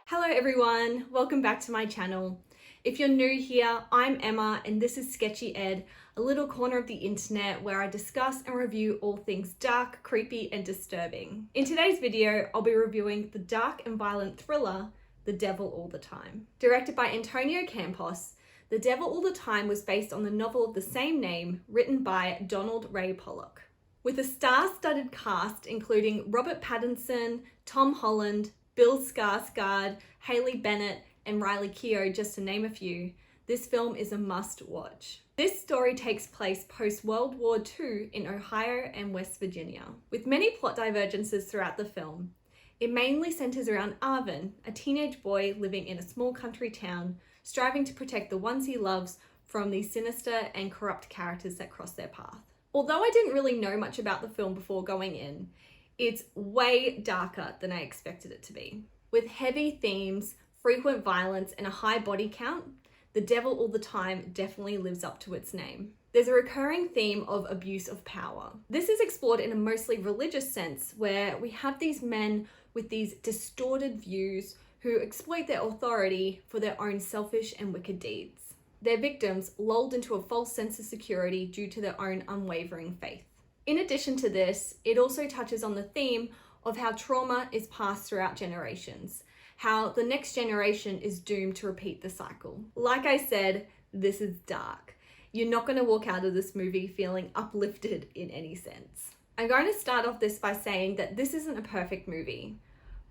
Hello everyone, welcome back to my channel. If you're new here, I'm Emma and this is Sketchy Ed, a little corner of the internet where I discuss and review all things dark, creepy and disturbing. In today's video, I'll be reviewing the dark and violent thriller, The Devil All the Time. Directed by Antonio Campos, The Devil All the Time was based on the novel of the same name written by Donald Ray Pollock. With a star-studded cast including Robert Pattinson, Tom Holland, Bill Skarsgård, Haley Bennett, and Riley Keough, just to name a few, this film is a must-watch. This story takes place post-World War II in Ohio and West Virginia. With many plot divergences throughout the film, it mainly centers around Arvin, a teenage boy living in a small country town, striving to protect the ones he loves from the sinister and corrupt characters that cross their path. Although I didn't really know much about the film before going in, it's way darker than I expected it to be. With heavy themes, frequent violence, and a high body count, The Devil All the Time definitely lives up to its name. There's a recurring theme of abuse of power. This is explored in a mostly religious sense, where we have these men with these distorted views who exploit their authority for their own selfish and wicked deeds. Their victims lulled into a false sense of security due to their own unwavering faith. In addition to this, it also touches on the theme of how trauma is passed throughout generations, how the next generation is doomed to repeat the cycle. Like I said, this is dark. You're not going to walk out of this movie feeling uplifted in any sense. I'm going to start off this by saying that this isn't a perfect movie,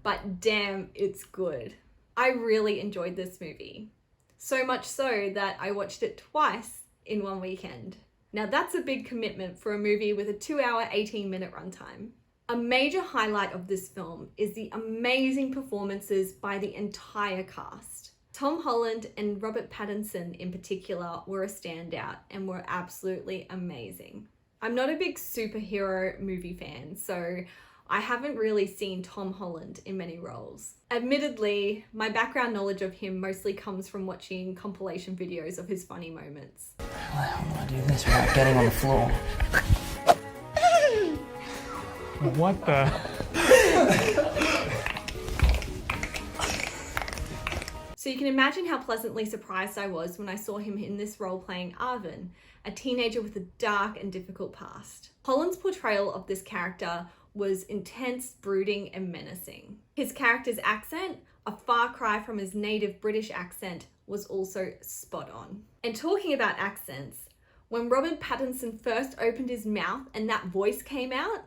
but damn, it's good. I really enjoyed this movie. So much so that I watched it twice in one weekend. Now that's a big commitment for a movie with a 2-hour, 18-minute runtime. A major highlight of this film is the amazing performances by the entire cast. Tom Holland and Robert Pattinson in particular were a standout and were absolutely amazing. I'm not a big superhero movie fan, so I haven't really seen Tom Holland in many roles. Admittedly, my background knowledge of him mostly comes from watching compilation videos of his funny moments. How do I do this without getting on the floor? What the? So you can imagine how pleasantly surprised I was when I saw him in this role playing Arvin, a teenager with a dark and difficult past. Holland's portrayal of this character was intense, brooding, and menacing. His character's accent, a far cry from his native British accent, was also spot on. And talking about accents, when Robert Pattinson first opened his mouth and that voice came out,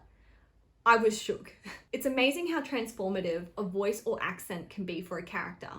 I was shook. It's amazing how transformative a voice or accent can be for a character.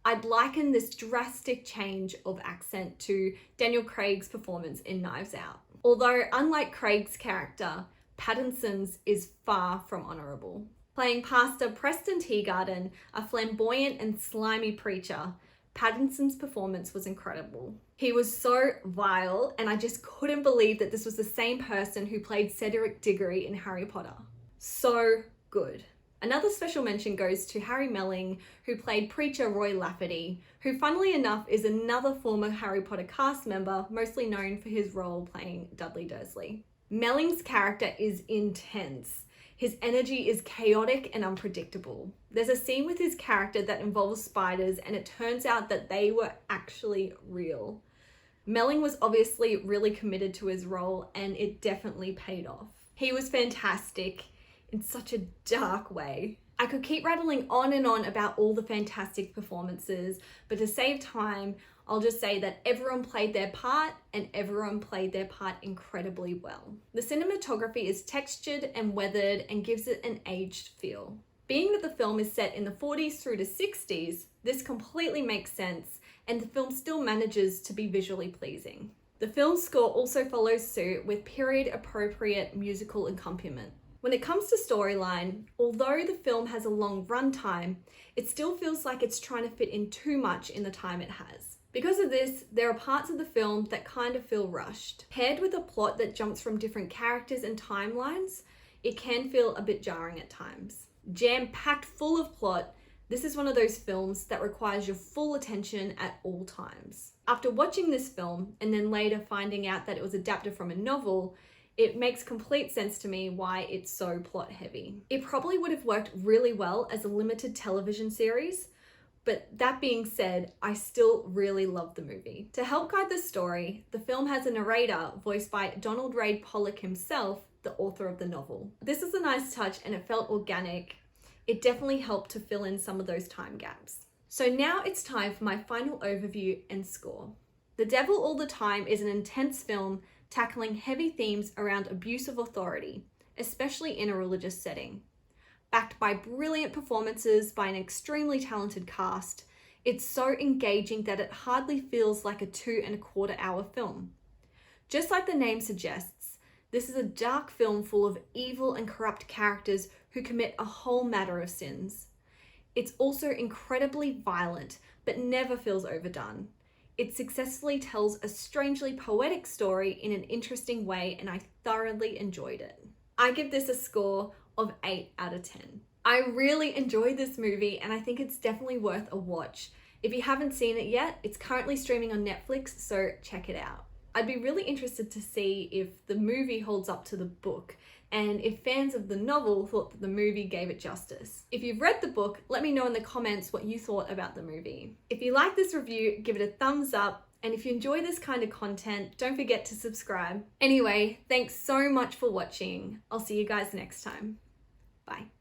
I'd liken this drastic change of accent to Daniel Craig's performance in Knives Out. Although, unlike Craig's character, Pattinson's is far from honourable. Playing Pastor Preston Teagarden, a flamboyant and slimy preacher, Pattinson's performance was incredible. He was so vile, and I just couldn't believe that this was the same person who played Cedric Diggory in Harry Potter. So good. Another special mention goes to Harry Melling, who played preacher Roy Lafferty, who funnily enough is another former Harry Potter cast member, mostly known for his role playing Dudley Dursley. Melling's character is intense. His energy is chaotic and unpredictable. There's a scene with his character that involves spiders and it turns out that they were actually real. Melling was obviously really committed to his role and it definitely paid off. He was fantastic in such a dark way. I could keep rattling on and on about all the fantastic performances, but to save time, I'll just say that everyone played their part and everyone played their part incredibly well. The cinematography is textured and weathered and gives it an aged feel. Being that the film is set in the 40s through to 60s, this completely makes sense and the film still manages to be visually pleasing. The film's score also follows suit with period-appropriate musical accompaniment. When it comes to storyline, although the film has a long runtime, it still feels like it's trying to fit in too much in the time it has. Because of this, there are parts of the film that kind of feel rushed. Paired with a plot that jumps from different characters and timelines, it can feel a bit jarring at times. Jam-packed full of plot, this is one of those films that requires your full attention at all times. After watching this film, and then later finding out that it was adapted from a novel, it makes complete sense to me why it's so plot heavy. It probably would have worked really well as a limited television series, But that being said, I still really love the movie. To help guide the story, the film has a narrator voiced by Donald Ray Pollock himself, the author of the novel. This is a nice touch and it felt organic. It definitely helped to fill in some of those time gaps. So now it's time for my final overview and score. The Devil All the Time is an intense film tackling heavy themes around abuse of authority, especially in a religious setting. Backed by brilliant performances by an extremely talented cast, it's so engaging that it hardly feels like a 2.25 hour film. Just like the name suggests, this is a dark film full of evil and corrupt characters who commit a whole matter of sins. It's also incredibly violent, but never feels overdone. It successfully tells a strangely poetic story in an interesting way, and I thoroughly enjoyed it. I give this a score of 8 out of 10. I really enjoyed this movie and I think it's definitely worth a watch. If you haven't seen it yet, it's currently streaming on Netflix, so check it out. I'd be really interested to see if the movie holds up to the book and if fans of the novel thought that the movie gave it justice. If you've read the book, let me know in the comments what you thought about the movie. If you like this review, give it a thumbs up. And if you enjoy this kind of content, don't forget to subscribe. Anyway, thanks so much for watching. I'll see you guys next time. Bye.